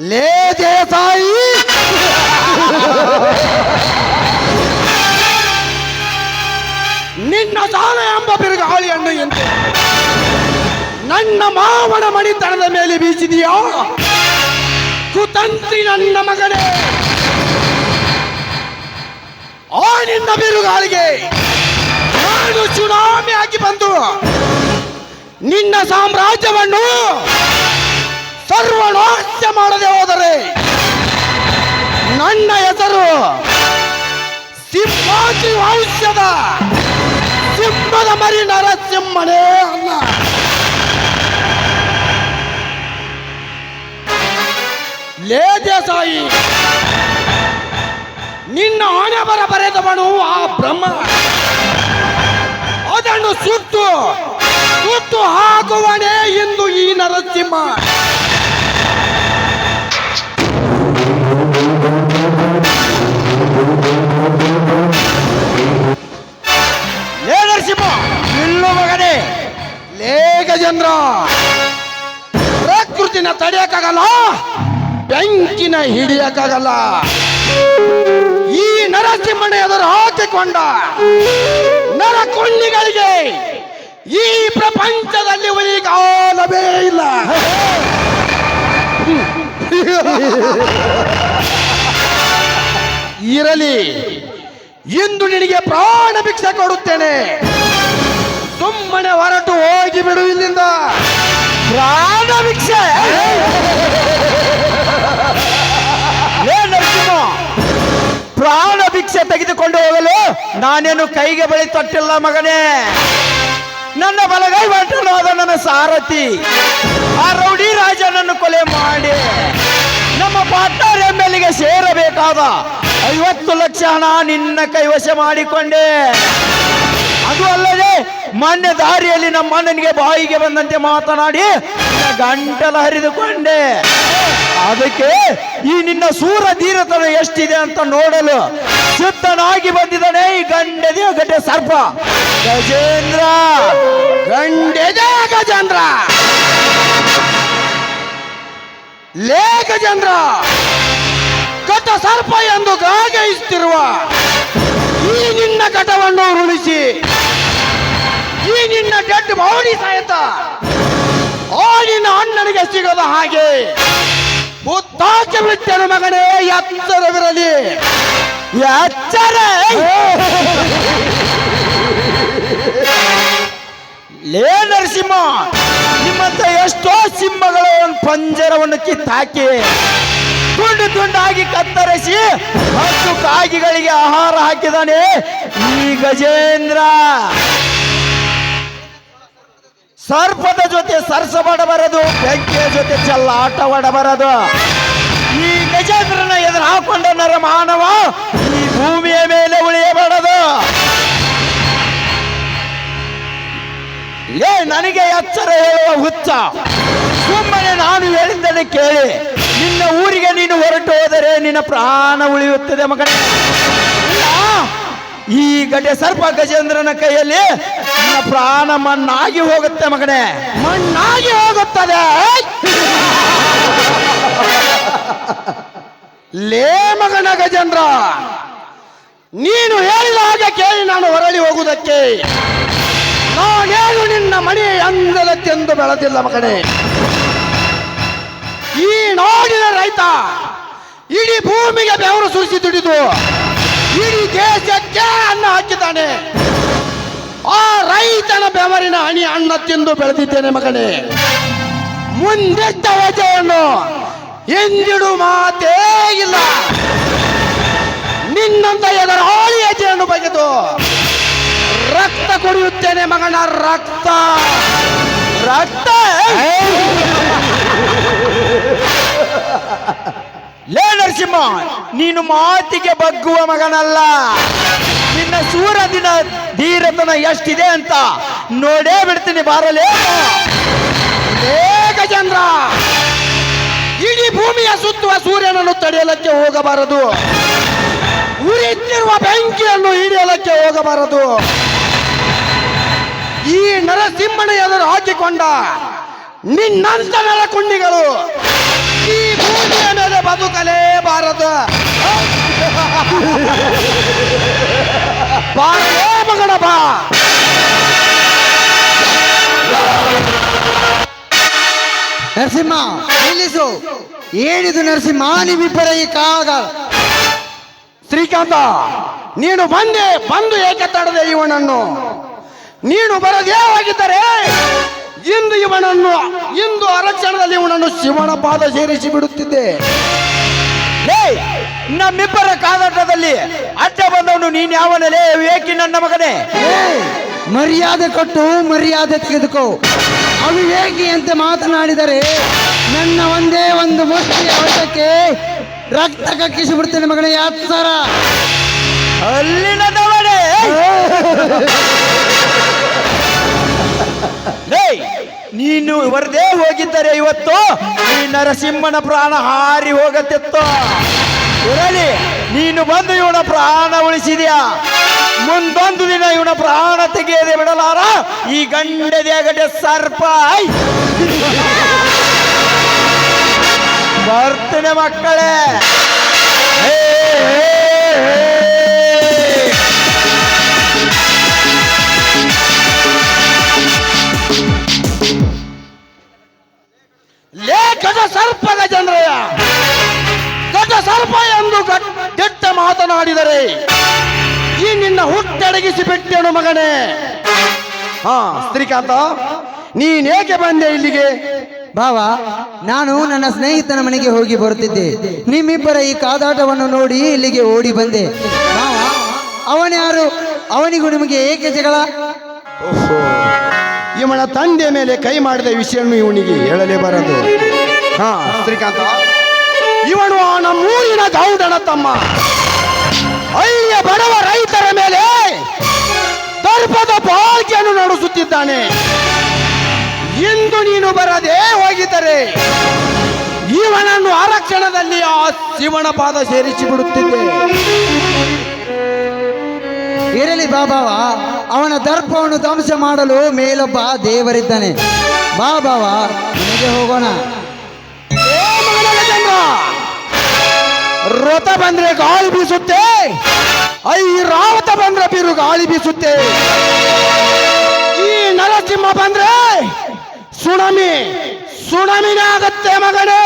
ಲೇ ದೇಸಾಯಿ, ನಿನ್ನ ಸಾಲ ಎಂಬ ಬಿರುಗಾಳಿಯನ್ನು ಎಂದು ನನ್ನ ಮಾವನ ಮಣಿತನದ ಮೇಲೆ ಬೀಸಿದೆಯಾ? ಕುತಂತ್ರಿ ನನ್ನ ಮಗನೇ, ಆ ನಿನ್ನ ಬಿರುಗಾಳಿಗೆ ನಾನು ಚುನಾವಣೆ ಆಗಿ ಬಂದು ನಿನ್ನ ಸಾಮ್ರಾಜ್ಯವನ್ನು ಸರ್ವನಾಶ ಮಾಡದೆ ಹೋದರೆ ನನ್ನ ಹೆಸರು ಸಿಂಹಾದ್ರಿ ವಂಶದ ಸಿಂಹದ ಮರಿ ನರಸಿಂಹನೇ ಅಲ್ಲ. ಲೇ ದೇಸಾಯಿ, ನಿನ್ನ ಹಣೆ ಬರೆದವನು ಆ ಬ್ರಹ್ಮ. ಅದನ್ನು ಸುಟ್ಟು ಹಾಕುವನೇ ಎಂದು ಈ ನರಸಿಂಹ. ಲೇ ನರಸಿಂಹ, ನಿಲ್ಲು ಮಗನೇ. ಲೇ ಗಜೇಂದ್ರ, ಪ್ರಕೃತಿನ ತಡೆಯಕ್ಕಾಗಲ್ಲ, ಬೆಂಕಿನ ಹಿಡಿಯಕ್ಕಾಗಲ್ಲ. ಈ ನರಸಿಂಹನ ಎದುರು ಹಾಕಿಕೊಂಡ ನರಕೊಳ್ಳಿಗಳಿಗೆ ಈ ಪ್ರಪಂಚದಲ್ಲಿ ಉಳಿಗಾಲವೇ ಇಲ್ಲ. ಇರಲಿ, ಇಂದು ನಿನಗೆ ಪ್ರಾಣ ಭಿಕ್ಷೆ ಕೊಡುತ್ತೇನೆ. ಸುಮ್ಮನೆ ಹೊರಟು ಹೋಗಿ ಬಿಡು ಇಲ್ಲಿಂದ. ಪ್ರಾಣ ಭಿಕ್ಷೆ? ಪ್ರಾಣ ಭಿಕ್ಷೆ ತೆಗೆದುಕೊಂಡು ಹೋಗಲು ನಾನೇನು ಕೈಗೆ ಬಳಿ ತೊಟ್ಟಿಲ್ಲ ಮಗನೇ. ನನ್ನ ಬಲಗೈ ಬಂಟನಾದ ನನ್ನ ಸಾರಥಿ ಆ ರೌಡಿ ರಾಜನನ್ನು ಕೊಲೆ ಮಾಡಿ ನಮ್ಮ ಪಾಟ್ನಾರ್ ಎಂಎಲ್ಎಗೆ ಸೇರಬೇಕಾದ 50 ಲಕ್ಷ ಹಣ ನಿನ್ನ ಕೈವಶ ಮಾಡಿಕೊಂಡೆ. ಅದು ಅಲ್ಲದೆ ಮೊನ್ನೆ ದಾರಿಯಲ್ಲಿ ನಮ್ಮ ಅಣ್ಣನಿಗೆ ಬಾಯಿಗೆ ಬಂದಂತೆ ಮಾತನಾಡಿ ಗಂಟಲ ಹರಿದುಕೊಂಡೆ. ಅದಕ್ಕೆ ಈ ನಿನ್ನ ಸೂರ ಧೀರತನ ಎಷ್ಟಿದೆ ಅಂತ ನೋಡಲು ಸಿದ್ಧನಾಗಿ ಬಂದಿದ್ದಾನೆ ಈ ಗಂಡೆದೆ ಗಡ್ಡೆ ಸರ್ಪ ಗಜೇಂದ್ರ. ಗಂಡೆದೆ ಗಜೇಂದ್ರ. ಲೇ ಗಜೇಂದ್ರ, ಘಟ ಸರ್ಪ ಎಂದು ಗಾಗೈಸುತ್ತಿರುವ ಈ ನಿನ್ನ ಘಟವನ್ನು ಉರುಳಿಸಿ ಈ ನಿನ್ನ ಡೆಡ್ ಬಾಡಿ ಸಹಿತ ಆ ನಿನ್ನ ಅಣ್ಣನಿಗೆ ಸಿಗದ ಹಾಗೆ ಬುದ್ಧಾಕಿ ಬಿಟ್ಟನು ಮಗನೇ. ಎಚ್ಚರವಿರಲಿ, ಎಚ್ಚರ. ಲೇ ನರಸಿಂಹ, ನಿಮ್ಮಂತ ಎಷ್ಟೋ ಸಿಂಹಗಳ ಒಂದು ಪಂಜರವನ್ನು ಕಿತ್ತಾಕಿ ತುಂಡು ತುಂಡಾಗಿ ಕತ್ತರಿಸಿ 10 ಕಾಗಿಗಳಿಗೆ ಆಹಾರ ಹಾಕಿದಾನೆ ಈ ಗಜೇಂದ್ರ. ಸರ್ಪದ ಜೊತೆ ಸರಸಬಡಬಾರದು, ಬೆಂಕಿಯ ಜೊತೆ ಚೆಲ್ಲಾಟವಾಡಬಾರದು. ಈ ಗಜೇಂದ್ರನ ಎದುರು ಹಾಕೊಂಡ ನರ ಮಾನವ ಈ ಭೂಮಿಯ ಮೇಲೆ ಉಳಿಯಬಾರದು. ಲೇ, ನನಗೆ ಎಚ್ಚರ ಹೇಳುವ ಹುಚ್ಚ, ಸುಮ್ಮನೆ ನಾನು ಹೇಳಿದ್ದನ್ನು ಕೇಳಿ ನಿನ್ನ ಊರಿಗೆ ನೀನು ಹೊರಟು ಹೋದರೆ ನಿನ್ನ ಪ್ರಾಣ ಉಳಿಯುತ್ತದೆ ಮಗನೇ. ಈ ಗಡ್ಡೆ ಸರ್ಪ ಗಜೇಂದ್ರನ ಕೈಯಲ್ಲಿ ನಿನ್ನ ಪ್ರಾಣ ಮಣ್ಣಾಗಿ ಹೋಗುತ್ತೆ ಮಗನೇ, ಮಣ್ಣಾಗಿ ಹೋಗುತ್ತದೆ. ಲೇ ಮಗನ ಗಜೇಂದ್ರ, ನೀನು ಹೇಳಿದ ಹಾಗೆ ಕೇಳಿ ನಾನು ಹೊರಳಿ ಹೋಗುವುದಕ್ಕೆ ನಾನೇನು ನಿನ್ನ ಮನೆ ಅಂದಲತ್ತೆಂದು ಬೆಳೆದಿಲ್ಲ ಮಗನೇ. ಈ ನಾಡಿನ ರೈತ ಇಡೀ ಭೂಮಿಗೆ ಬೆವರು ಸುರಿಸಿ ದುಡಿದು ಇಡೀ ದೇಶಕ್ಕೆ ಅನ್ನ ಹಾಕಿದ್ದಾನೆ. ಆ ರೈತನ ಬೆವರಿನ ಹಣಿ ಅನ್ನ ತಿಂದು ಬೆಳೆದಿದ್ದೇನೆ ಮಗನೇ. ಮುಂದೆದ್ದ ವಜೆಯನ್ನು ಎಂದಿಡು ಮಾತೇ ಇಲ್ಲ. ನಿನ್ನಂತ ಎದುರಾಳಿ ಹೆಜ್ಜೆಯನ್ನು ಬಗೆದು ರಕ್ತ ಕುಡಿಯುತ್ತೇನೆ ಮಗನ, ರಕ್ತ ರಕ್ತ. ಲೇ ನರಸಿಂಹ, ನೀನು ಮಾತಿಗೆ ಬಗ್ಗುವ ಮಗನಲ್ಲ. ನಿನ್ನ ಸೂರದಿನ ಧೀರತನ ಎಷ್ಟಿದೆ ಅಂತ ನೋಡೇ ಬಿಡ್ತೀನಿ, ಬಾರಲೇ. ಲೇ ಗಜೇಂದ್ರ, ಇಡೀ ಭೂಮಿಯ ಸುತ್ತುವ ಸೂರ್ಯನನ್ನು ತಡೆಯಲಕ್ಕೆ ಹೋಗಬಾರದು, ಉರಿಯುತ್ತಿರುವ ಬೆಂಕಿಯನ್ನು ಹಿಡಿಯಲಕ್ಕೆ ಹೋಗಬಾರದು. ಈ ನರಸಿಂಹನ ಎದುರು ಹಾಕಿಕೊಂಡ ನಿನ್ನಂತ ನರಕುಂಡಿಗಳು ಈ ಭೂಮಿಯ ಬದುಕಲೇಬಾರದು. ಬಾರಲೇ ಮಗನ ಬಾ. ನರಸಿಂಹ ನಿಲ್ಲಿಸು. ಏನಿದು ನರಸಿಂಹ, ನೀವಿಬ್ಬರ ಈ ಕಾಗ? ಶ್ರೀಕಾಂತ, ನೀನು ಬಂದು ಏಕೆ ತಡದೆ ಇವನನ್ನು? ನೀನು ಬರದೇ ಆಗಿದ್ದರೆ ಇಂದು ಅರಕ್ಷಣದಲ್ಲಿ ಇವನನ್ನು ಶಿವನ ಪಾದ ಸೇರಿಸಿ ಬಿಡುತ್ತಿದ್ದೆ. ನಮ್ಮಿಬ್ಬರ ಕಾದಾಟದಲ್ಲಿ ಅಡ್ಡ ಬಂದವನು ನೀನ್ ಯಾವನಲೇ ವಿವೇಕಿ ನನ್ನ ಮಗನೇ? ಮರ್ಯಾದೆ ಕೊಟ್ಟು ಮರ್ಯಾದೆ ತೆಗೆದುಕೋ. ಅವಿವೇಕಿ ಅಂತ ಮಾತನಾಡಿದರೆ ನನ್ನ ಒಂದೇ ಒಂದು ಮುಷ್ಟಿಯ ಹೊಡೆತಕ್ಕೆ ರಕ್ತ ಕಕ್ಕಿಸಿ ಬಿಡ್ತೇನೆ ಮಗನೇ. ಯಾತ್ಸರ ಅಲ್ಲಿನ ದವಡೆ. ನೀನು ಬರದೇ ಹೋಗಿದ್ದರೆ ಇವತ್ತು ಈ ನರಸಿಂಹನ ಪ್ರಾಣ ಹಾರಿ ಹೋಗತ್ತಿತ್ತು. ಇರಲಿ, ನೀನು ಬಂದು ಇವನ ಪ್ರಾಣ ಉಳಿಸಿದ್ಯಾ. ಮುಂದೊಂದು ದಿನ ಇವನ ಪ್ರಾಣ ತೆಗೆಯದೆ ಬಿಡಲಾರ ಈ ಗಂಡದೆ ಸರ್ಪ. ಬರ್ತೇನೆ ಮಕ್ಕಳೇ. ಗಜ ಸರ್ಪ ಗಜೇಂದ್ರಯ್ಯ, ಗಜ ಸರ್ಪ ಎಂದು ದಿಟ್ಟ ಮಾತನಾಡಿದರೆ ಈ ನಿನ್ನ ಹುಟ್ಟಡಗಿಸಿ ಬಿಟ್ಟೆನು ಮಗನೇ. ಶ್ರೀಕಾಂತ, ನೀನೇಕೆ ಬಂದೆ ಇಲ್ಲಿಗೆ? ಭಾವ, ನಾನು ನನ್ನ ಸ್ನೇಹಿತನ ಮನೆಗೆ ಹೋಗಿ ಬರುತ್ತಿದ್ದೆ. ನಿಮ್ಮಿಬ್ಬರ ಈ ಕಾದಾಟವನ್ನು ನೋಡಿ ಇಲ್ಲಿಗೆ ಓಡಿ ಬಂದೆ. ಭಾವ, ಅವನ್ಯಾರು? ಅವನಿಗೂ ನಿಮಗೆ ಏಕೆ ಜಗಳ? ಇವನ ತಂದೆ ಮೇಲೆ ಕೈ ಮಾಡಿದ ವಿಷಯವನ್ನು ಇವನಿಗೆ ಹೇಳಲೇಬಾರದು. ಶ್ರೀಕಾಂತ, ಇವನು ನಮ್ಮೂರಿನ ಗೌಡನ ತಮ್ಮ. ಹಳ್ಳಿಯ ಬಡವ ರೈತರ ಮೇಲೆ ದರ್ಪದ ಪಾಲ್ಕೆಯನ್ನು ನಡೆಸುತ್ತಿದ್ದಾನೆ. ಇಂದು ನೀನು ಬರದೇ ಹೋಗಿದ್ದರೆ ಇವನನ್ನು ಆರಕ್ಷಣದಲ್ಲಿ ಆ ಶಿವನ ಪಾದ ಸೇರಿಸಿ ಬಿಡುತ್ತಿದ್ದೆ. ಇರಲಿ ಬಾಬಾವ, ಅವನ ದರ್ಪವನ್ನು ಧ್ವಂಸ ಮಾಡಲು ಮೇಲೊಬ್ಬ ದೇವರಿದ್ದಾನೆ. ಬಾಬಾವ, ಮನೆಗೆ ಹೋಗೋಣ. ರಥ ಬಂದ್ರೆ ಗಾಳಿ ಬೀಸುತ್ತೆ, ರಾವತ ಬಂದ್ರೆ ಬಿರು ಗಾಳಿ ಬೀಸುತ್ತೆ. ಈ ನರಸಿಂಹ ಬಂದ್ರೆ ಸುನಾಮಿನೇ ಆಗತ್ತೆ ಮಗನೇ.